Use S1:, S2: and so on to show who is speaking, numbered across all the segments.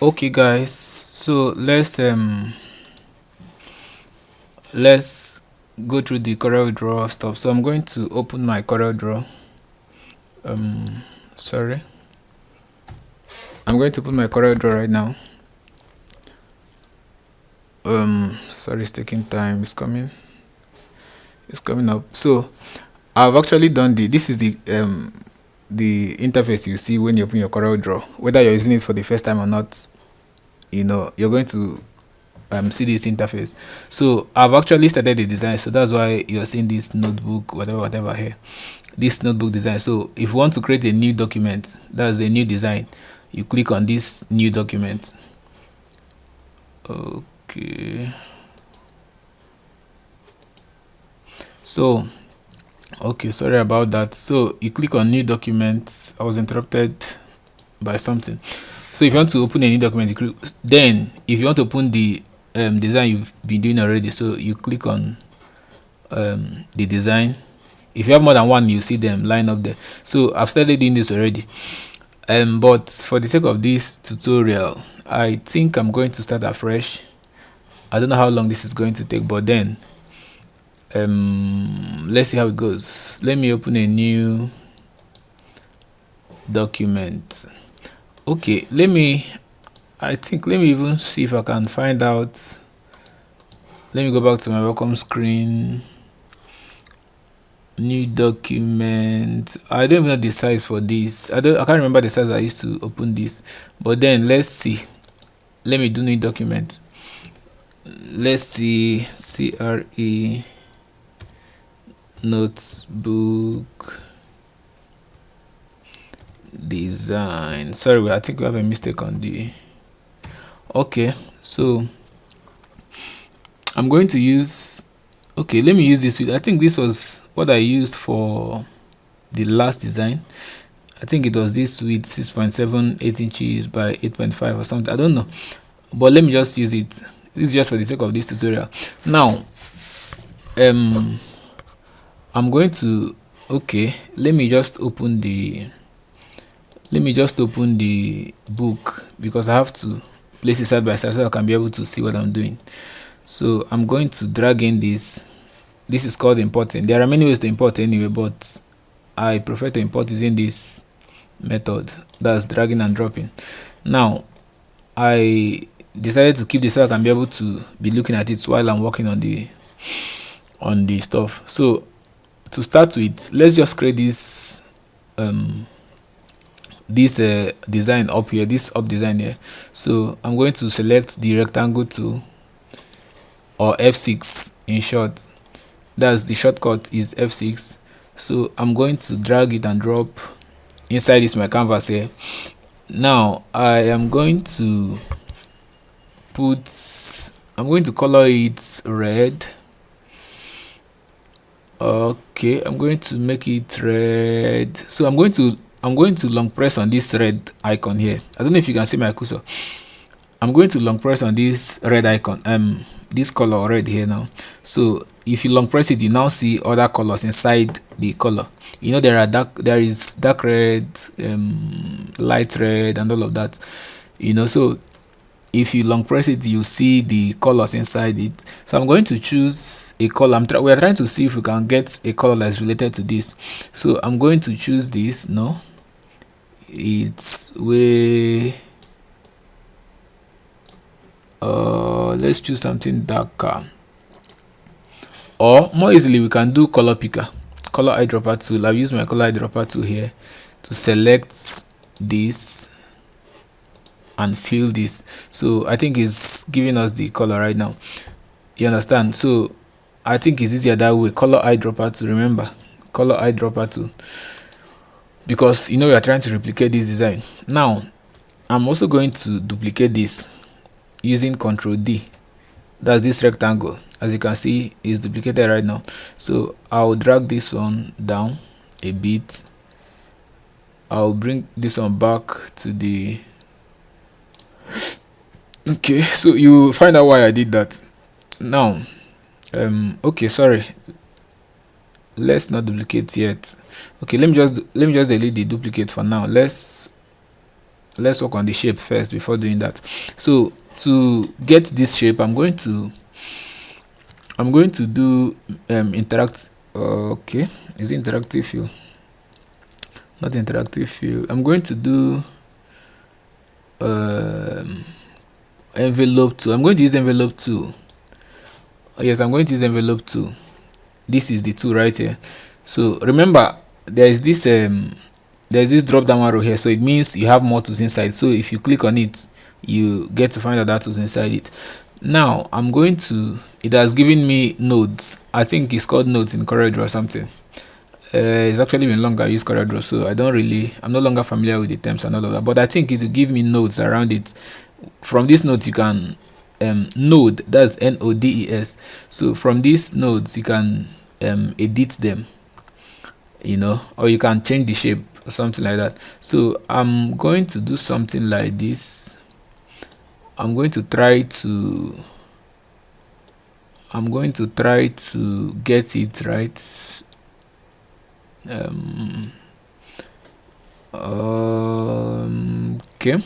S1: Okay guys, so let's go through the Corel Draw stuff. So I'm going to open my Corel Draw. Sorry, I'm going to open my Corel Draw right now. Sorry, it's taking time. It's coming up. So I've actually done this is the interface you see when you open your Corel Draw. Whether you're using it for the first time or not, you're going to see this interface. So I've actually started the design, so that's why you're seeing this notebook, whatever here, this notebook design. So if you want to create a new document, that's a new design, you click on this new document. Okay, so okay, sorry about that. So you click on new document. I was interrupted by something. So if you want to open a new document, then if you want to open the design you've been doing already, so you click on the design. If you have more than one, you see them line up there. So I've started doing this already, but for the sake of this tutorial, I think I'm going to start afresh. I don't know how long this is going to take, but then let's see how it goes. Let me open a new document. Okay, let me even see if I can find out. Let me go back to my welcome screen. New document. I don't even know the size for this. I can't remember the size I used to open this, but then let's see. Let me do new document. Let's see, CRE notebook design. Sorry, I think we have a mistake on the. Okay, so I'm going to use. Okay, let me use this with. I think this was what I used for the last design. I think it was this with 6.7 8 inches by 8.5 or something. I don't know, but let me just use it. This is just for the sake of this tutorial. Now I'm going to, okay, let me just open the book, because I have to place it side by side so I can be able to see what I'm doing. So I'm going to drag in this is called importing. There are many ways to import anyway, but I prefer to import using this method, that's dragging and dropping. Now I decided to keep this so I can be able to be looking at it while I'm working on the stuff. So to start with, let's just create this design up here, this up design here. So I'm going to select the rectangle tool, or F6 in short. That's the shortcut is F6. So I'm going to drag it and drop inside this my canvas here. Now I am going to color it red. Okay, I'm going to make it red. So I'm going to long press on this red icon here. I don't know if you can see my cursor. I'm going to long press on this red icon, this color red here now. So if you long press it, you now see other colors inside the color. There is dark red, light red, and all of that. So if you long press it, you see the colors inside it. So I'm going to choose a color. We are trying to see if we can get a color that's related to this. So I'm going to choose this. No, it's way. Let's choose something darker, or more easily we can do color picker, color eyedropper tool. I've used my color eyedropper tool here to select this and fill this. So I think it's giving us the color right now, you understand? So I think it's easier that way. Color eyedropper tool, remember, color eyedropper tool, because we are trying to replicate this design. Now I'm also going to duplicate this using Ctrl D. That's this rectangle, as you can see, is duplicated right now. So I'll drag this one down a bit. I'll bring this one back to the. Okay, so you find out why I did that now. Okay, sorry, let's not duplicate yet. Okay, let me just delete the duplicate for now. Let's let's work on the shape first before doing that. So to get this shape, I'm going to do interact. Okay, is it interactive fill? Not interactive fill. I'm going to do envelope tool. I'm going to use envelope tool. Yes, I'm going to use envelope tool. This is the tool right here. So remember, there's this drop down arrow here, so it means you have more tools inside. So if you click on it, you get to find out that tools inside it. Now I'm going to, it has given me nodes. I think it's called nodes in CorelDRAW or something. It's actually been longer I use CorelDRAW, so I'm no longer familiar with the terms and all of that, but I think it will give me nodes around it. From these nodes you can node, that's NODES. So from these nodes you can edit them, you know, or you can change the shape or something like that. So I'm going to do something like this. I'm going to try to get it right. Okay,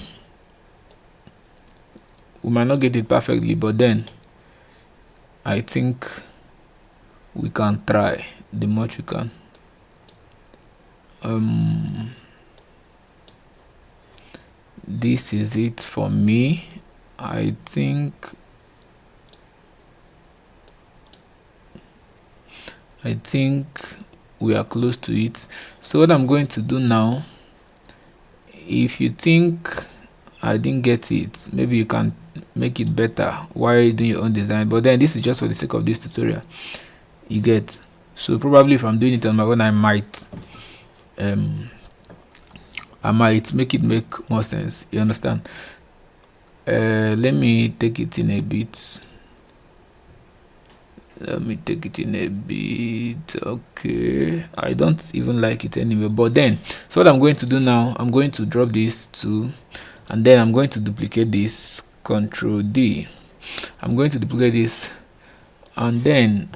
S1: we might not get it perfectly, but then I think we can try the much we can. This is it for me. I think we are close to it. So what I'm going to do now, if you think I didn't get it, maybe you can make it better while doing your own design, but then this is just for the sake of this tutorial, you get. So probably if I'm doing it on my own, I might make it make more sense, you understand. Let me take it in a bit. Okay, I don't even like it anyway, but then, so what I'm going to do now, I'm going to drop this to, and then I'm going to duplicate this, Control D. I'm going to duplicate this, and then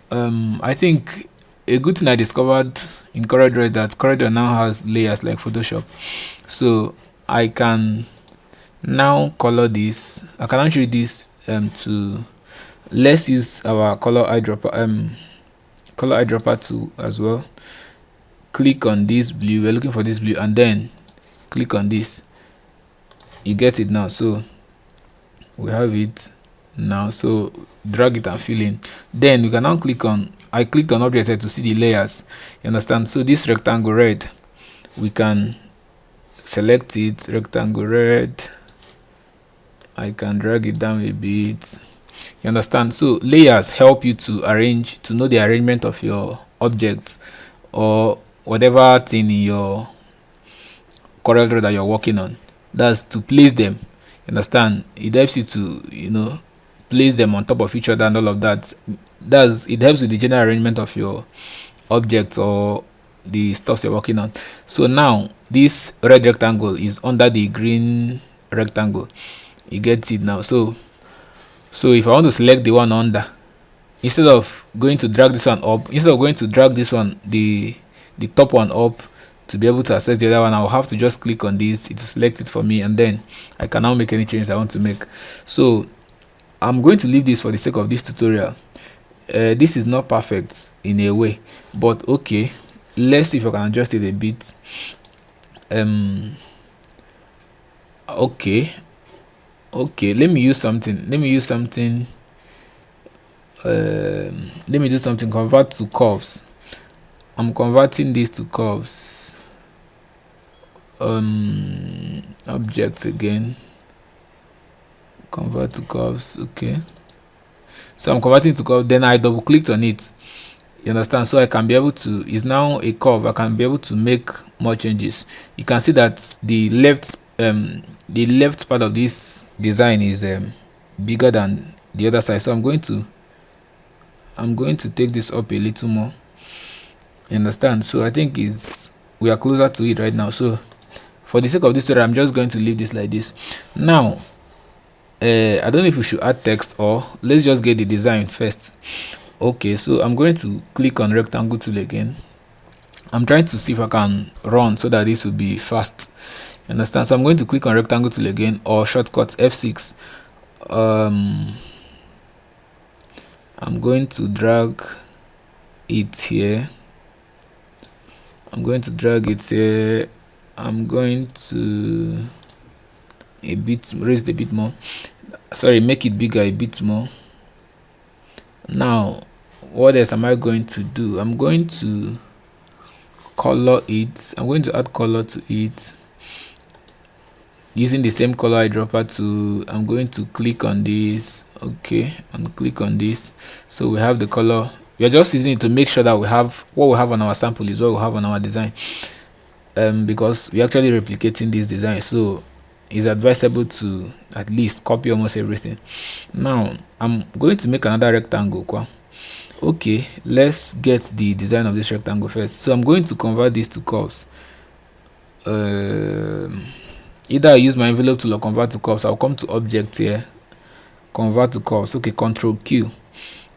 S1: I think a good thing I discovered in CorelDRAW is that CorelDRAW now has layers like Photoshop. So I can now color this. I can actually this to, let's use our color eyedropper tool as well. Click on this blue, we're looking for this blue, and then click on this. You get it now. So we have it now, so drag it and fill in. Then we can now click on, I clicked on object here to see the layers, you understand. So this rectangle red, we can select it, rectangle red. I can drag it down a bit, you understand. So layers help you to know the arrangement of your objects or whatever thing in your CorelDRAW that you're working on. That's to place them, you understand. It helps you to, you know, place them on top of each other and all of that. It helps with the general arrangement of your objects or the stuff you're working on. So now this red rectangle is under the green rectangle, you get it now. So if I want to select the one under, instead of going to drag this one up, instead of going to drag this one, the top one up to be able to access the other one, I'll have to just click on this, it will select it for me, and then I can now make any changes I want to make. So I'm going to leave this for the sake of this tutorial. This is not perfect in a way, but okay, let's see if I can adjust it a bit. Okay, let me use something, let me do something, convert to curves. I'm converting this to curves. Object again, convert to curves. Okay, so I'm converting to curve, then I double clicked on it, you understand. So I can be able to, it's now a curve, I can be able to make more changes. You can see that the left part of this design is bigger than the other side. So I'm going to take this up a little more, you understand. So I think we are closer to it right now. So for the sake of this tutorial, I'm just going to leave this like this. Now I don't know if we should add text, or let's just get the design first. Okay, so I'm going to click on rectangle tool again. I'm trying to see if I can run so that this will be fast, Understand? So I'm going to click on rectangle tool again, or shortcut F6. I'm going to drag it here. I'm going to drag it here. I'm going to raise it a bit more. Sorry, make it bigger a bit more. Now, what else am I going to do? I'm going to color it. I'm going to add color to it using the same color eyedropper tool. I'm going to click on this, okay, and click on this. So we have the color. We are just using it to make sure that we have what we have on our sample is what we have on our design, because we're actually replicating this design, so it's advisable to at least copy almost everything. Now I'm going to make another rectangle. Okay, let's get the design of this rectangle first. So I'm going to convert this to curves. Either I use my envelope tool or convert to curves. I'll come to object here, convert to curves. Okay, Control Q.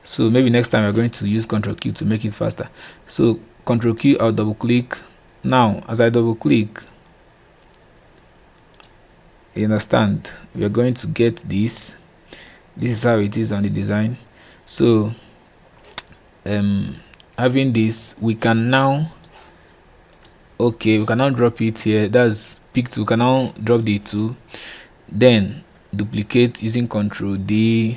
S1: So maybe next time we're going to use Control Q to make it faster. So Control Q, I'll double click. Now as I double click, you understand, we are going to get this. This is how it is on the design. So having this, we can now, okay, we can now drop it here. That's pick tool. We can now drop the tool, then duplicate using Control D,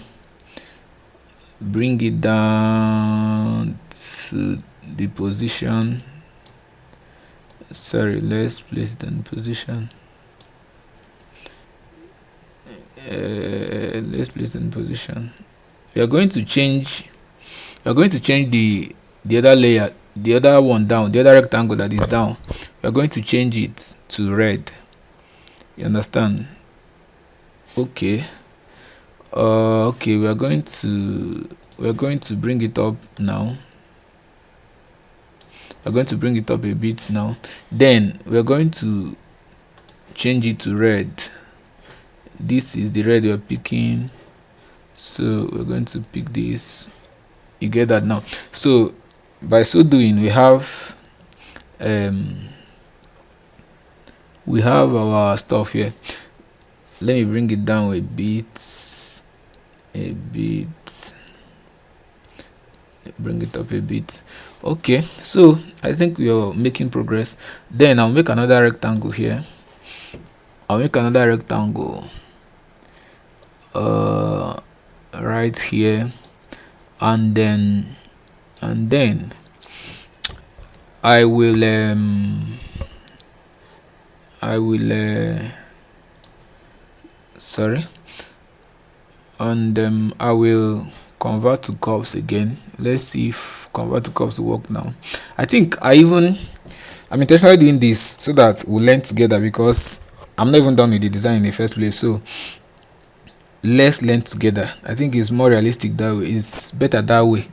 S1: bring it down to the position. Sorry, let's place it in position. Let's place it in position. We are going to change the other layer, the other one down, the other rectangle that is down. We are going to change it to red. You understand? Okay. Okay, we are going to bring it up now. We're going to bring it up a bit now. Then we're going to change it to red. This is the red we're picking, so we're going to pick this. You get that now? So by so doing, we have our stuff here. Let me bring it down a bit, bring it up a bit. Okay, so I think we are making progress. Then I'll make another rectangle here. I'll make another rectangle right here, and then I will sorry, and I will convert to curves again. Let's see if convert to curves will work now. I think I'm intentionally doing this so that we'll learn together, because I'm not even done with the design in the first place. So let's learn together. I think it's more realistic that way. It's better that way.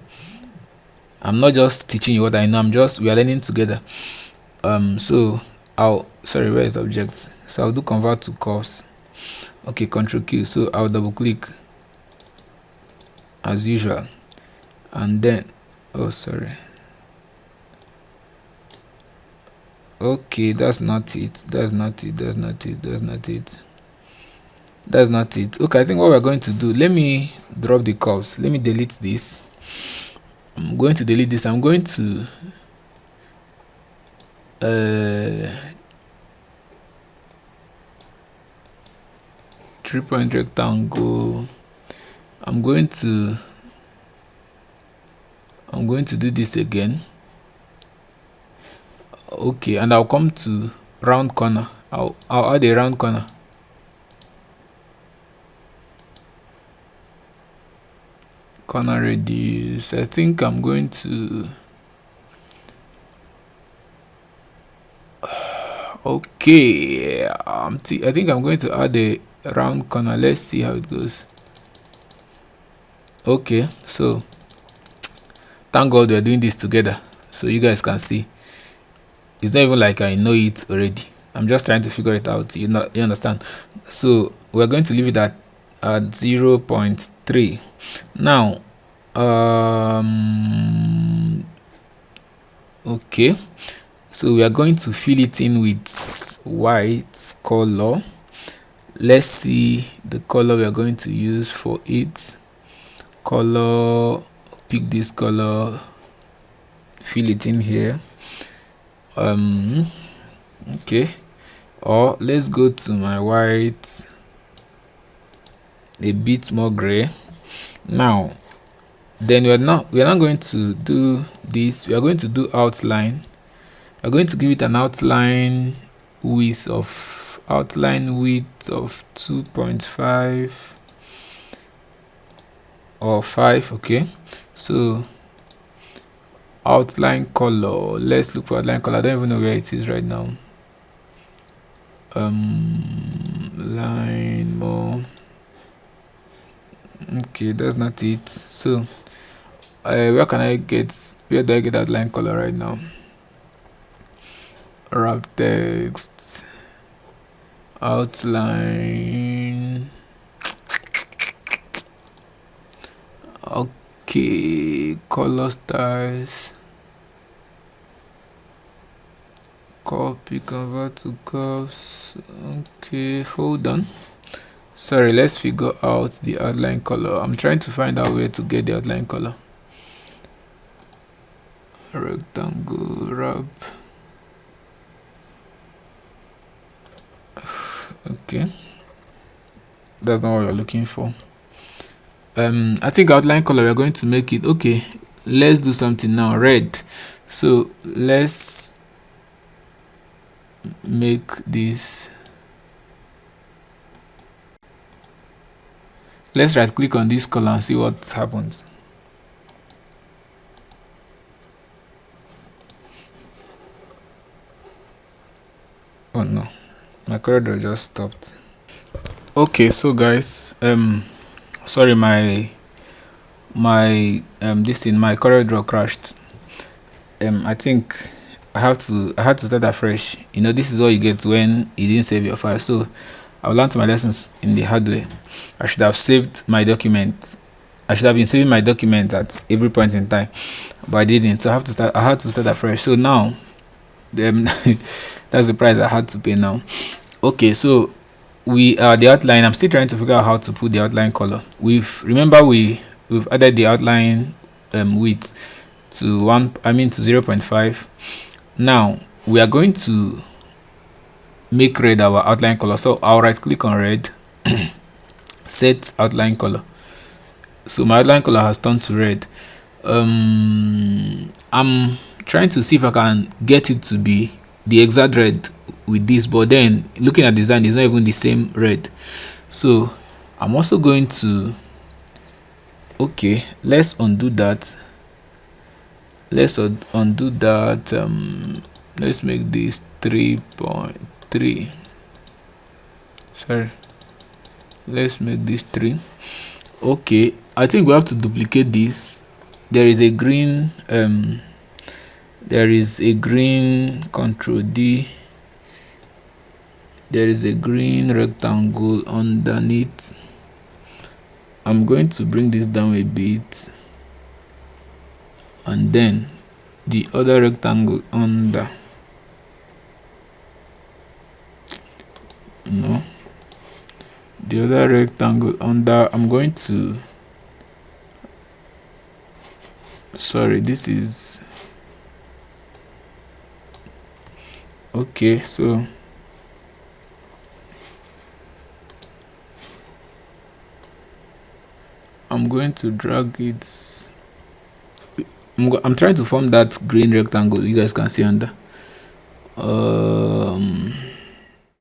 S1: I'm not just teaching you what I know. We are learning together. So sorry, where is object? So I'll do convert to curves. Okay, Control Q. So I'll double click as usual, and then sorry. Okay, that's not it. Okay, I think what we're going to do, let me drop the curves. Let me delete this. I'm going to delete this. I'm going to 3-point rectangle. I'm going to do this again. Okay, and I'll come to round corner. I'll add a round corner. Corner radius. I think I'm going to okay, I think I'm going to add a round corner. Let's see how it goes. Okay, so thank God we're doing this together, so you guys can see. It's not even like I know it already. I'm just trying to figure it out. You understand? So we're going to leave it at 0.3. Now okay, So we are going to fill it in with white color. Let's see the color we are going to use for it. Color, pick this color, fill it in here. Okay, or let's go to my white, a bit more gray. Now then we are not going to do this. We are going to do outline. We are going to give it an outline width of 2.5 or 5. Okay, so outline color, let's look for outline color. I don't even know where it is right now. Line more. Okay, that's not it. So where do I get outline color right now? Wrap text, outline. Okay, color styles, copy, convert to curves. Okay, hold on, sorry, let's figure out the outline color. I'm trying to find out where to get the outline color. Rectangle, wrap. Okay, that's not what you're looking for. I think outline color, we're going to make it, okay, let's do something now, red. So let's make this, let's right click on this color and see what happens. Oh no, my corridor just stopped. Okay, so guys, sorry, my corridor crashed. I think I had to start afresh. You know, this is what you get when you didn't save your file. So I've learned my lessons in the hard way. I should have saved my document. I should have been saving my document at every point in time, but I didn't. So I had to start afresh. So now, that's the price I had to pay now. Okay, so we the outline. I'm still trying to figure out how to put the outline color. We've added the outline width to 0.5. Now we are going to make red our outline color. So I'll right click on red, set outline color. So my outline color has turned to red. I'm trying to see if I can get it to be the exact red with this, but then looking at design, it's not even the same red. So I'm also going to, okay, let's undo that. Let's make this 3.3. sorry, let's make this 3. Okay, I think we have to duplicate this. There is a green Control D. There is a green rectangle underneath. I'm going to bring this down a bit, and then the other rectangle under. No, the other rectangle under, I'm going to, sorry, this is okay. So I'm going to drag it. I'm trying to form that green rectangle you guys can see under.